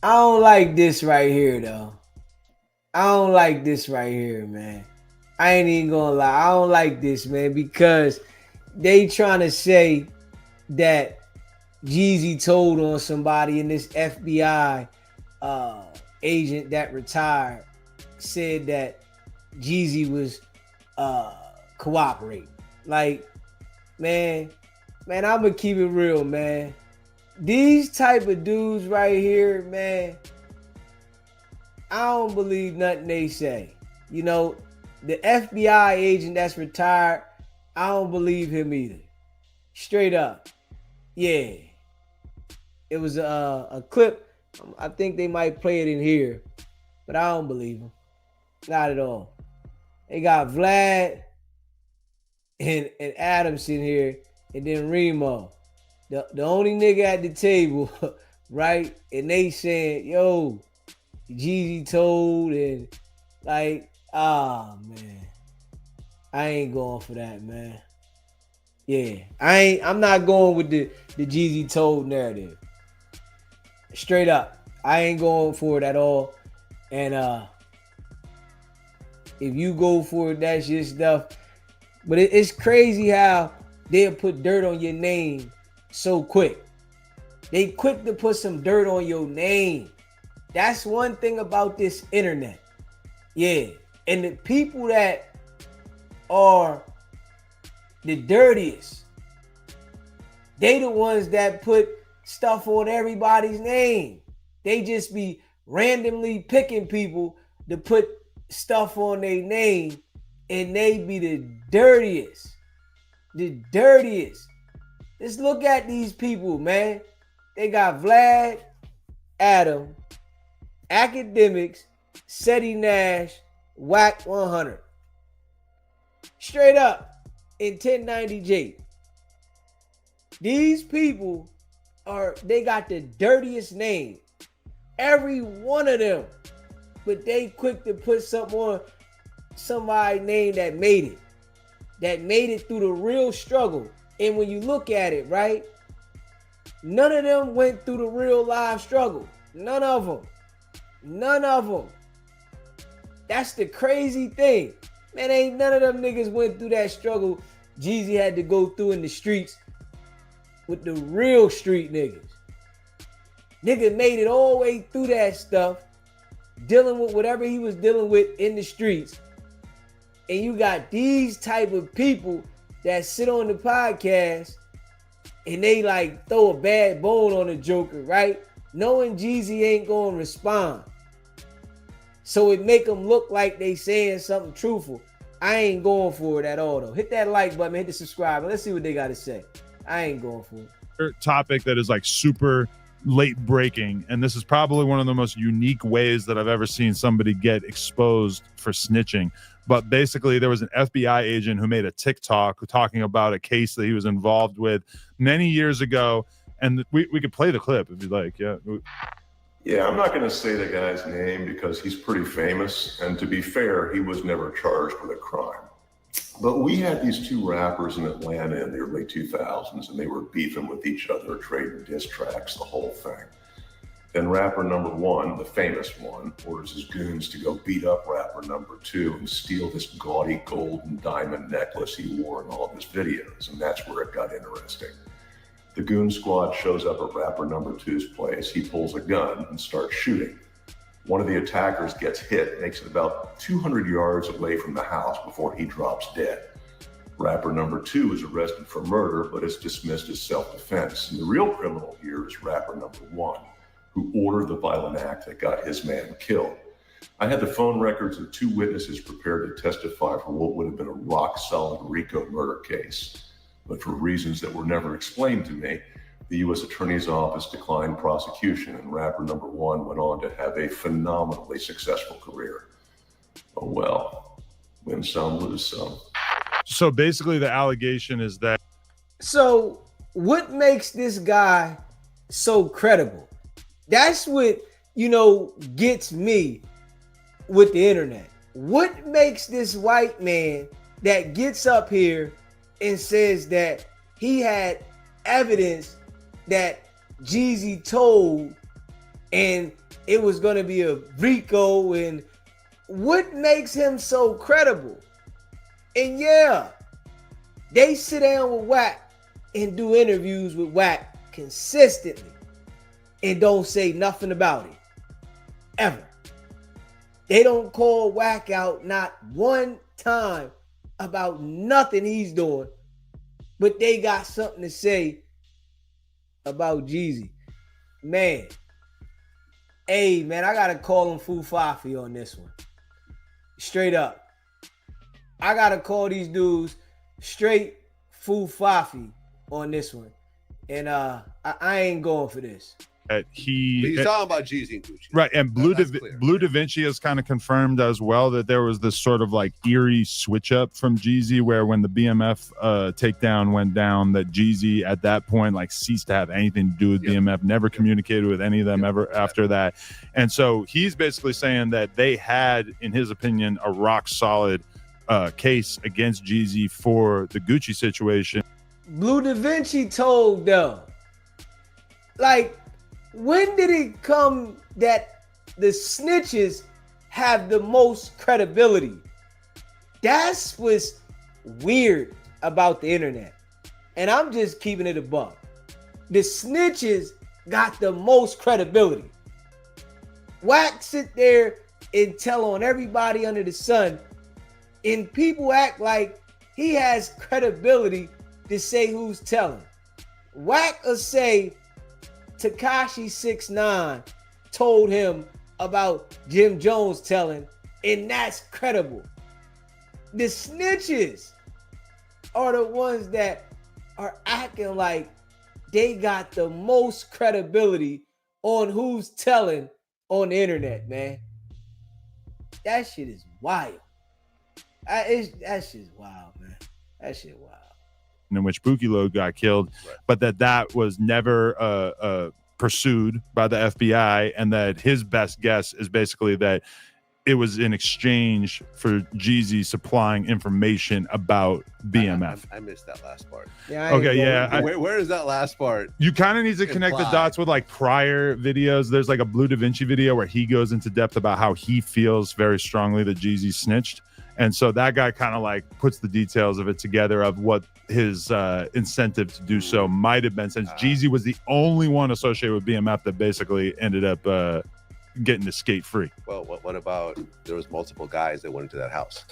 I don't like this right here though. I don't like this right here, man. I ain't even gonna lie. I don't like this, man, because they trying to say that Jeezy told on somebody, and this FBI uh, agent that retired said that Jeezy was uh, cooperating. Like, man, I'm gonna keep it real, man. These type of dudes right here, man, I don't believe nothing they say. You know, the FBI agent that's retired, I don't believe him either. Straight up. Yeah. It was a clip. I think they might play it in here, but I don't believe him. Not at all. They got Vlad and Adams in here, and then Remo. The only nigga at the table, right? And they saying, yo, Jeezy told, and like, man. I ain't going for that, man. Yeah. I'm not going with the Jeezy told narrative. Straight up. I ain't going for it at all. And if you go for it, that's your stuff. But it's crazy how they'll put dirt on your name so quick. They quick to put some dirt on your name. That's one thing about this internet. Yeah. And the people that are the dirtiest, they the ones that put stuff on everybody's name. They just be randomly picking people to put stuff on their name, and they be the dirtiest. The dirtiest. Just look at these people, man. They got Vlad, Adam, Academics, Seti Nash, Wack100. Straight up in 1090J. These people they got the dirtiest name. Every one of them. But they quick to put something on somebody's name that made it. That made it through the real struggle. And when you look at it, right? None of them went through the real live struggle. None of them. None of them. That's the crazy thing. Man, ain't none of them niggas went through that struggle Jeezy had to go through in the streets with the real street niggas. Nigga made it all the way through that stuff, dealing with whatever he was dealing with in the streets. And you got these type of people that sit on the podcast and they like throw a bad bone on the Joker, right? Knowing Jeezy ain't gonna respond. So it make them look like they saying something truthful. I ain't going for it at all though. Hit that like button, hit the subscribe, and let's see what they gotta say. I ain't going for it. Topic that is like super late breaking, and this is probably one of the most unique ways that I've ever seen somebody get exposed for snitching. But basically there was an FBI agent who made a TikTok talking about a case that he was involved with many years ago, and we could play the clip if you'd like. Yeah, I'm not going to say the guy's name because he's pretty famous, and to be fair, he was never charged with a crime. But we had these two rappers in Atlanta in the early 2000s, and they were beefing with each other, trading diss tracks, the whole thing. Then rapper number one, the famous one, orders his goons to go beat up rapper number two and steal this gaudy gold and diamond necklace he wore in all of his videos, and that's where it got interesting. The goon squad shows up at rapper number two's place. He pulls a gun and starts shooting. One of the attackers gets hit, makes it about 200 yards away from the house before he drops dead. Rapper number two is arrested for murder, but is dismissed as self-defense. And the real criminal here is rapper number one, who ordered the violent act that got his man killed. I had the phone records of two witnesses prepared to testify for what would have been a rock-solid RICO murder case. But for reasons that were never explained to me, the U.S. Attorney's Office declined prosecution, and rapper number one went on to have a phenomenally successful career. Oh well, win some, lose some. So basically the allegation is that... So what makes this guy so credible? That's what, gets me with the internet. What makes this white man that gets up here and says that he had evidence that Jeezy told, and it was going to be a Rico, and what makes him so credible? And yeah, they sit down with Wack and do interviews with Wack consistently and don't say nothing about it, ever. They don't call Wack out not one time about nothing he's doing, but they got something to say about Jeezy. Man, hey, man, I got to call him Fufafi on this one. Straight up. I got to call these dudes straight Fufafi on this one. And I ain't going for this. He's talking about Jeezy and Gucci. Right, and Blue Da Vinci has kind of confirmed as well that there was this sort of like eerie switch up from Jeezy, where when the BMF takedown went down, that Jeezy at that point like ceased to have anything to do with BMF, never communicated with any of them ever after that. And so he's basically saying that they had, in his opinion, a rock solid case against Jeezy for the Gucci situation. Blue Da Vinci told them, like, when did it come that the snitches have the most credibility? That's what's weird about the internet. And I'm just keeping it above. The snitches got the most credibility. Wack sit there and tell on everybody under the sun, and people act like he has credibility to say who's telling. Wack will say Tekashi 6ix9ine told him about Jim Jones telling, and that's credible. The snitches are the ones that are acting like they got the most credibility on who's telling on the internet, man. That shit is wild. That shit's wild, man. That shit wild. In which Pookie Loc got killed, but that was never pursued by the FBI, and that his best guess is basically that it was in exchange for Jeezy supplying information about BMF. I missed that last part. Yeah. Where is that last part? You kind of need to connect the dots with like prior videos. There's like a Blue Da Vinci video where he goes into depth about how he feels very strongly that Jeezy snitched. And so that guy kind of like puts the details of it together of what his incentive to do so might have been, since Jeezy was the only one associated with BMF that basically ended up getting to skate free. Well, what about there was multiple guys that went into that house?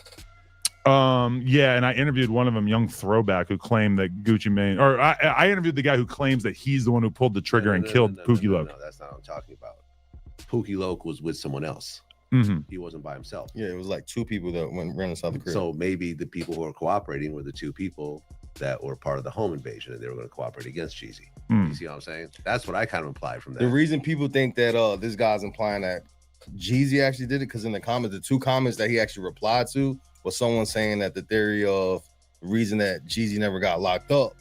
Yeah, and I interviewed one of them, Young Throwback, who claimed that Gucci Mane, or I interviewed the guy who claims that he's the one who pulled the trigger and killed Pookie Loc. No, that's not what I'm talking about. Pookie Loc was with someone else. Mm-hmm. He wasn't by himself. Yeah, it was like two people that ran inside the crib. So maybe the people who are cooperating were the two people that were part of the home invasion, and they were going to cooperate against Jeezy. You see what I'm saying? That's what I kind of implied from that. The reason people think that this guy's implying that Jeezy actually did it, because in the comments, the two comments that he actually replied to was someone saying that the theory of the reason that Jeezy never got locked up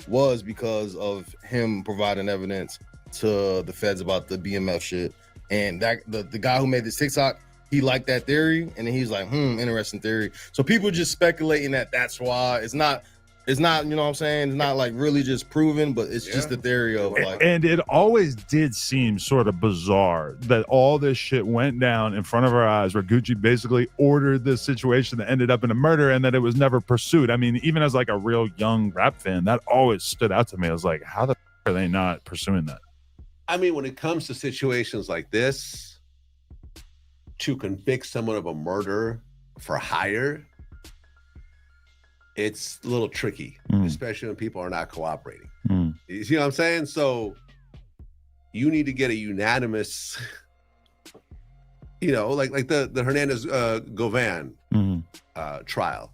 was because of him providing evidence to the feds about the BMF shit. And that the guy who made this TikTok, he liked that theory, and then he's like, interesting theory. So people just speculating that that's why. It's not, you know what I'm saying? It's not like really just proven, but it's just the theory of like. And it always did seem sort of bizarre that all this shit went down in front of our eyes, where Gucci basically ordered this situation that ended up in a murder, and that it was never pursued. I mean, even as like a real young rap fan, that always stood out to me. I was like, how the f- are they not pursuing that? I mean, when it comes to situations like this, to convict someone of a murder for hire, it's a little tricky, especially when people are not cooperating. You see what I'm saying? So you need to get a unanimous, you know, like the Hernandez Govan trial.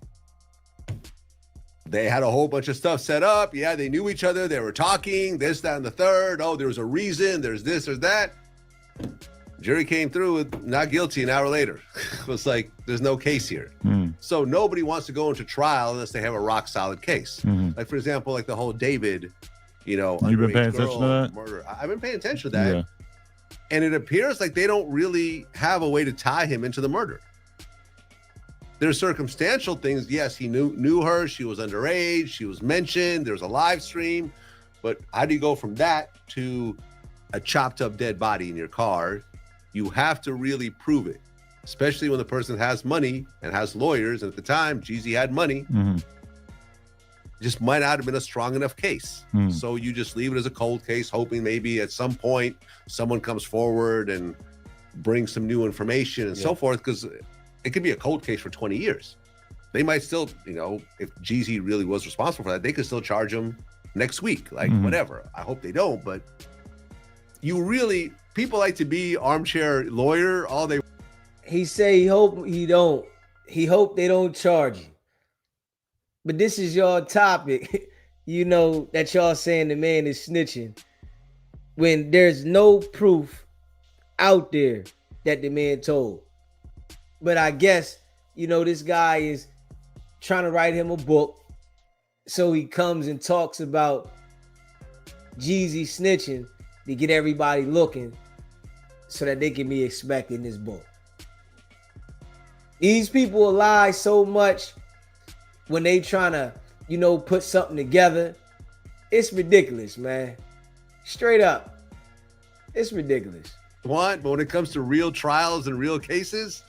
They had a whole bunch of stuff set up. Yeah, they knew each other. They were talking, this, that, and the third. Oh, there was a reason. There's this or that. Jury came through with not guilty an hour later. It was like, there's no case here. So nobody wants to go into trial unless they have a rock solid case. Like, for example, like the whole David, you know, you've been paying attention to that? Murder. I've been paying attention to that. Yeah. And it appears like they don't really have a way to tie him into the murder. There's circumstantial things. Yes, he knew her. She was underage. She was mentioned. There's a live stream. But how do you go from that to a chopped up dead body in your car You have to really prove it, especially when the person has money and has lawyers. And at the time, Jeezy had money. Just might not have been a strong enough case. So you just leave it as a cold case, hoping maybe at some point someone comes forward and brings some new information and so forth, because it could be a cold case for 20 years. They might still, you know, if Jeezy really was responsible for that, they could still charge him next week, like whatever. I hope they don't, but people like to be armchair lawyer all they. He say he hope he don't. He hope they don't charge you. But this is your topic, you know, that y'all saying the man is snitching when there's no proof out there that the man told. But I guess, you know, this guy is trying to write him a book. So he comes and talks about Jeezy snitching to get everybody looking so that they can be expecting this book. These people lie so much when they trying to, you know, put something together. It's ridiculous, man. Straight up. It's ridiculous. But when it comes to real trials and real cases,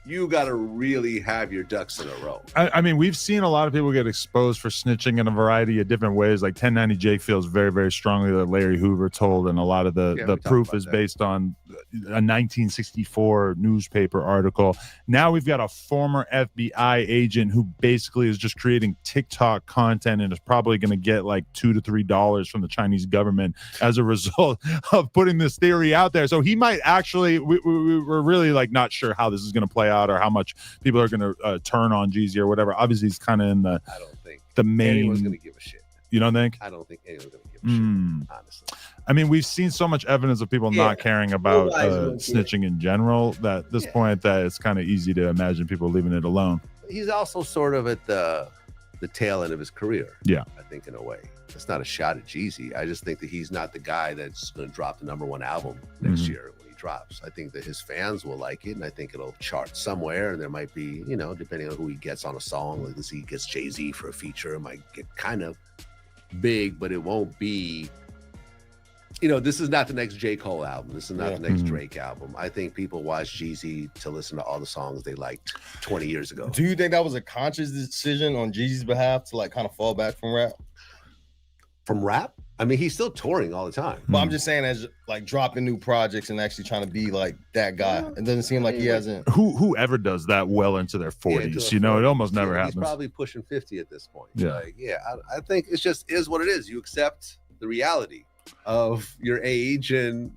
you got to really have your ducks in a row. I mean, we've seen a lot of people get exposed for snitching in a variety of different ways. Like 1090 Jake feels very, very strongly that Larry Hoover told, and a lot of the proof is based on a 1964 newspaper article. Now we've got a former FBI agent who basically is just creating TikTok content and is probably going to get like $2 to $3 from the Chinese government as a result of putting this theory out there. So he might actually, we're really like not sure how this is going to play out or how much people are going to turn on Jeezy or whatever. Obviously, he's kind of in the. I don't think the main. Anyone's going to give a shit. You don't think? I don't think anyone's going to give a shit. Honestly. I mean, we've seen so much evidence of people not caring about snitching in general that at this point that it's kind of easy to imagine people leaving it alone. He's also sort of at the tail end of his career. Yeah, I think in a way. It's not a shot at Jeezy. I just think that he's not the guy that's going to drop the #1 album next year. Drops. I think that his fans will like it, and I think it'll chart somewhere, and there might be, you know, depending on who he gets on a song, like he gets Jay-Z for a feature, it might get kind of big, but it won't be, you know, this is not the next J. Cole album. This is not the next Drake album. I think people watch Jeezy to listen to all the songs they liked 20 years ago. Do you think that was a conscious decision on Jeezy's behalf to like kind of fall back from rap? From rap? I mean, he's still touring all the time. But I'm just saying, as like dropping new projects and actually trying to be like that guy. It doesn't seem like he hasn't. Whoever does that well into their 40s, you know, it almost never happens. He's probably pushing 50 at this point. Yeah, like, I think it's just is what it is. You accept the reality of your age and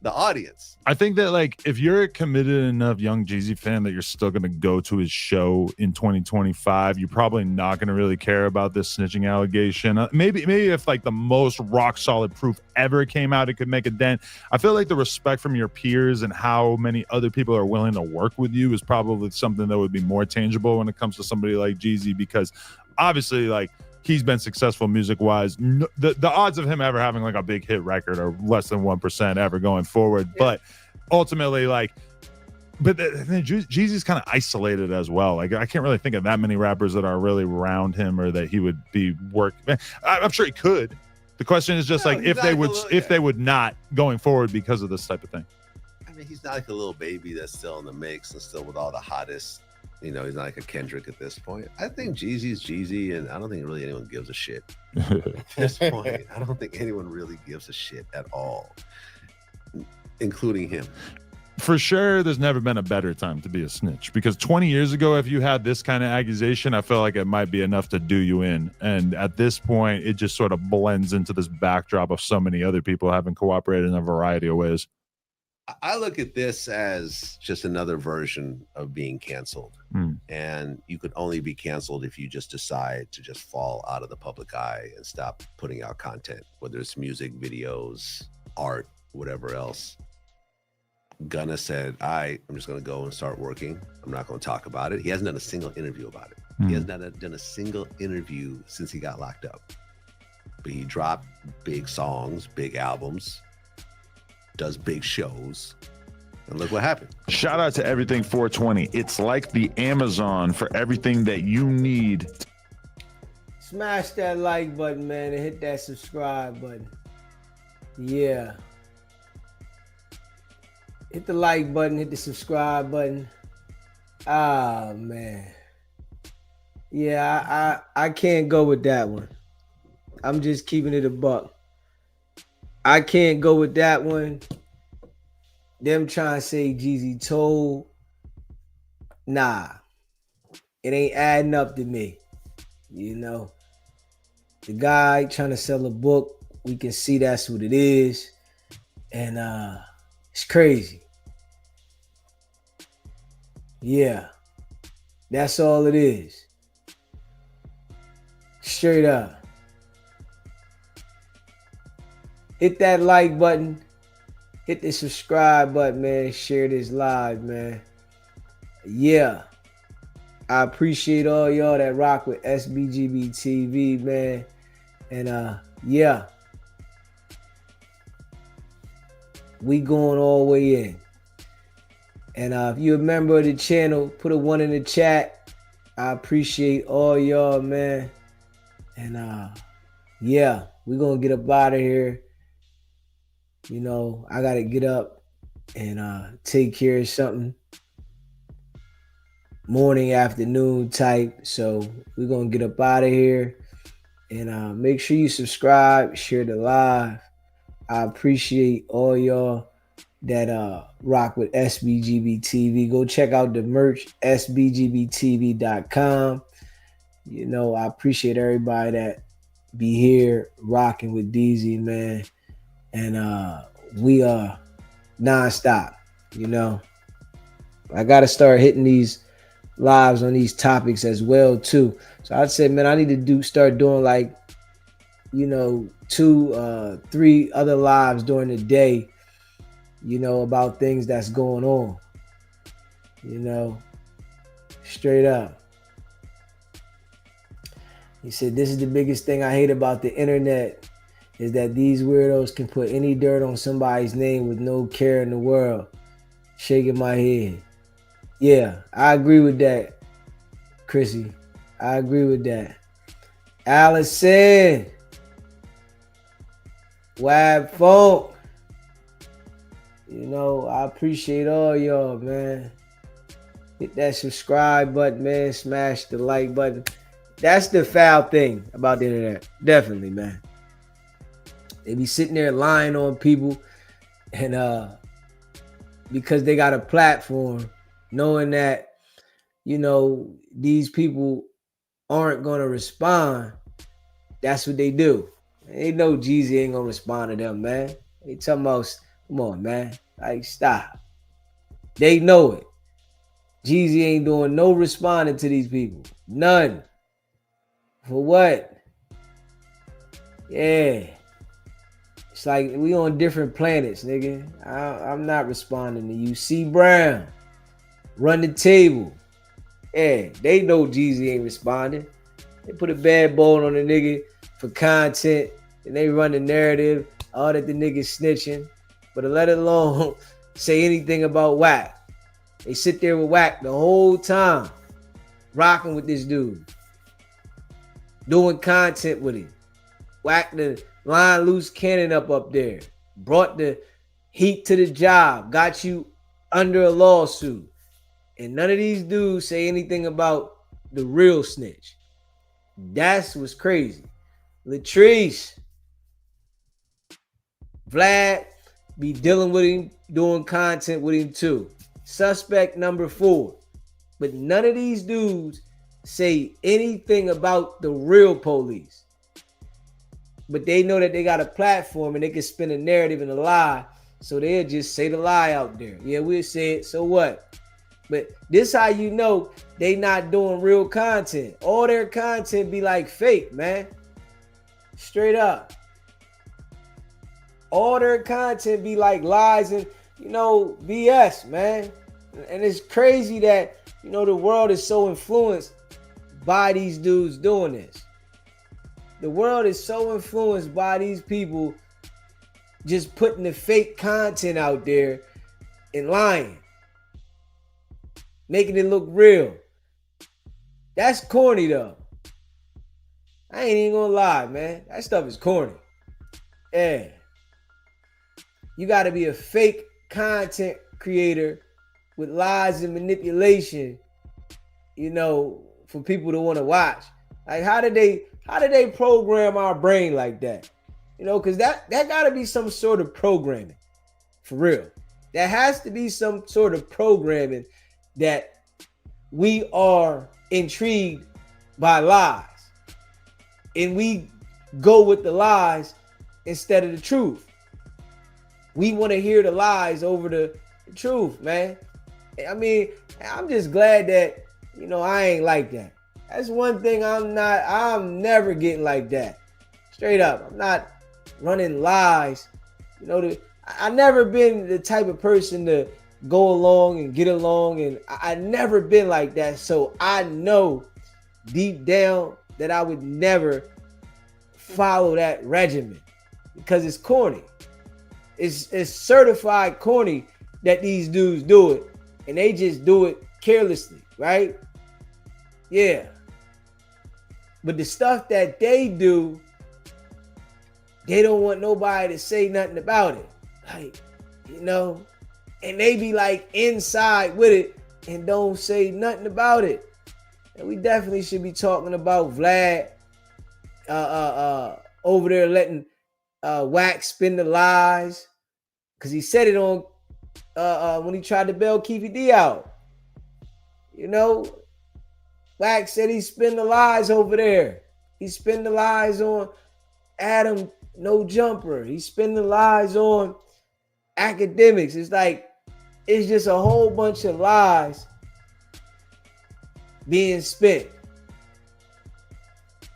the audience. I think that like if you're a committed enough young Jeezy fan that you're still going to go to his show in 2025, you're probably not going to really care about this snitching allegation. Maybe if like the most rock solid proof ever came out, it could make a dent. I feel like the respect from your peers and how many other people are willing to work with you is probably something that would be more tangible when it comes to somebody like Jeezy, because obviously like he's been successful music-wise. The odds of him ever having like a big hit record are less than 1% ever going forward. But ultimately, like, Jeezy's kind of isolated as well. Like, I can't really think of that many rappers that are really around him or that he would be working. I'm sure he could. The question is just like if they would not going forward because of this type of thing. I mean, he's not like a little baby that's still in the mix and still with all the hottest. You know, he's not like a Kendrick at this point. I think Jeezy's Jeezy, and I don't think really anyone gives a shit at this point. I don't think anyone really gives a shit at all, including him. For sure, there's never been a better time to be a snitch, because 20 years ago, if you had this kind of accusation, I feel like it might be enough to do you in. And at this point, it just sort of blends into this backdrop of so many other people having cooperated in a variety of ways. I look at this as just another version of being canceled. And you could only be canceled if you just decide to just fall out of the public eye and stop putting out content, whether it's music, videos, art, whatever else. Gunna said, I'm just going to go and start working. I'm not going to talk about it. He hasn't done a single interview about it. He has not done a single interview since he got locked up. But he dropped big songs, big albums, does big shows, and look what happened. Shout out to Everything 420. It's like the Amazon for everything that you need. Smash that like button, man, and hit that subscribe button. Yeah. Hit the like button, hit the subscribe button. Ah, man. Yeah, I can't go with that one. I'm just keeping it a buck. I can't go with that one. Them trying to say Jeezy told. Nah. It ain't adding up to me. You know. The guy trying to sell a book, we can see that's what it is. And it's crazy. Yeah. That's all it is. Straight up. Hit that like button. Hit the subscribe button, man. Share this live, man. Yeah. I appreciate all y'all that rock with SBGB TV, man. And yeah. We going all the way in. And if you're a member of the channel, put a 1 in the chat. I appreciate all y'all, man. And yeah, we're gonna get up out of here. You know, I gotta get up and take care of something. Morning, afternoon type. So we're gonna get up out of here. And make sure you subscribe, share the live. I appreciate all y'all that rock with SBGB TV. Go check out the merch, sbgbtv.com. You know, I appreciate everybody that be here rocking with DZ, man. And we are nonstop, you know. I got to start hitting these lives on these topics as well, too. So I'd say, man, I need to start doing like, you know, 2, 3 other lives during the day, you know, about things that's going on, you know, straight up. He said, this is the biggest thing I hate about the internet is that these weirdos can put any dirt on somebody's name with no care in the world. Shaking my head. Yeah, I agree with that, Chrissy. I agree with that. Allison. Wab Funk. You know, I appreciate all y'all, man. Hit that subscribe button, man. Smash the like button. That's the foul thing about the internet. Definitely, man. They be sitting there lying on people and because they got a platform, knowing that, you know, these people aren't gonna respond, that's what they do. They know Jeezy ain't gonna respond to them, man. They talking about, come on, man. Like, stop. They know it. Jeezy ain't doing no responding to these people. None. For what? Yeah. It's like we on different planets, nigga. I'm not responding to you. C. Brown. Run the table. Yeah, they know Jeezy ain't responding. They put a bad bone on the nigga for content, and they run the narrative, all that the nigga's snitching. But to let alone say anything about Wack. They sit there with Wack the whole time, rocking with this dude, doing content with him. Wack the line loose cannon up there, brought the heat to the job, got you under a lawsuit. And none of these dudes say anything about the real snitch. That's what's crazy. Latrice, Vlad be dealing with him, doing content with him too. Suspect number 4. But none of these dudes say anything about the real police. But they know that they got a platform and they can spin a narrative and a lie. So they'll just say the lie out there. Yeah, we'll say it. So what? But this how you know they not doing real content. All their content be like fake, man. Straight up. All their content be like lies and, you know, BS, man. And it's crazy that, you know, the world is so influenced by these dudes doing this. The world is so influenced by these people just putting the fake content out there and lying. Making it look real. That's corny though. I ain't even gonna lie, man. That stuff is corny. Yeah. You gotta be a fake content creator with lies and manipulation, you know, for people to want to watch. Like, how did they program our brain like that? You know, because that gotta be some sort of programming. For real. There has to be some sort of programming that we are intrigued by lies. And we go with the lies instead of the truth. We want to hear the lies over the truth, man. I mean, I'm just glad that, you know, I ain't like that. That's one thing I'm never getting like that. Straight up. I'm not running lies. You know, I never been the type of person to go along and get along, and I never been like that. So I know deep down that I would never follow that regimen because it's corny. It's certified corny that these dudes do it, and they just do it carelessly, right? Yeah. But the stuff that they do, they don't want nobody to say nothing about it. Like, you know, and they be like inside with it and don't say nothing about it. And we definitely should be talking about Vlad over there letting Wack spin the lies, because he said it on when he tried to bail Keefy D out. You know, Wack said he spin the lies over there. He spin the lies on Adam No Jumper. He spin the lies on academics. It's like, it's just a whole bunch of lies being spent.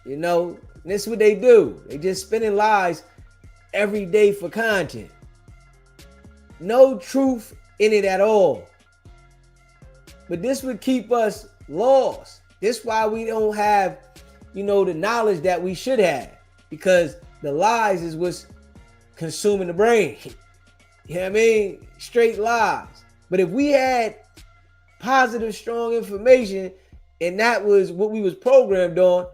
You know, and that's what they do. They just spinning lies every day for content. No truth in it at all. But this would keep us lost. This why we don't have, you know, the knowledge that we should have, because the lies is what's consuming the brain. You know what I mean? Straight lies. But if we had positive, strong information, and that was what we was programmed on,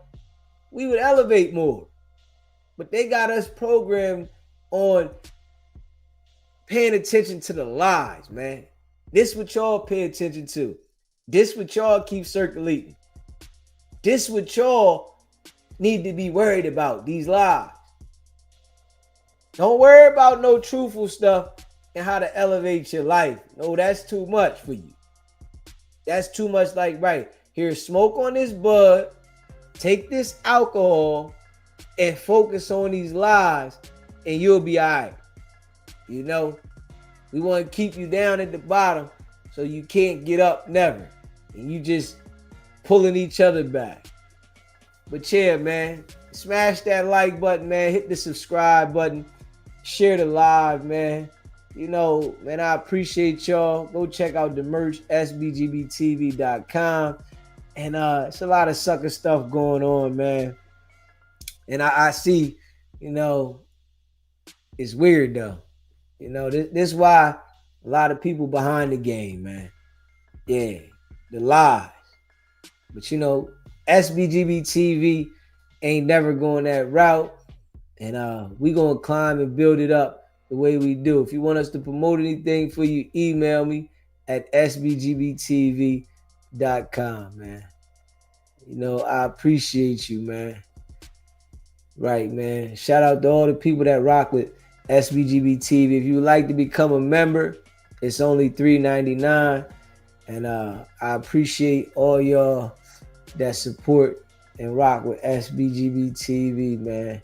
we would elevate more. But they got us programmed on paying attention to the lies, man. This what y'all pay attention to. This what y'all keep circulating. This what y'all need to be worried about, these lies. Don't worry about no truthful stuff and how to elevate your life. No, that's too much for you. That's too much. Like, right, here, smoke on this bud, take this alcohol, and focus on these lies, and you'll be all right. You know, we want to keep you down at the bottom so you can't get up never. And you just pulling each other back. But yeah, man, smash that like button, man. Hit the subscribe button. Share the live, man. You know, man, I appreciate y'all. Go check out the merch, sbgbtv.com. And it's a lot of sucker stuff going on, man. And I see, you know, it's weird though. You know, this is why a lot of people behind the game, man. Yeah, the lies. But you know, SBGB TV ain't never going that route. And we gonna climb and build it up the way we do. If you want us to promote anything for you, email me at sbgbtv.com, man. You know, I appreciate you, man. Right, man. Shout out to all the people that rock with SBGB TV. If you would like to become a member, it's only $3.99. And I appreciate all y'all that support and rock with SBGB TV, man.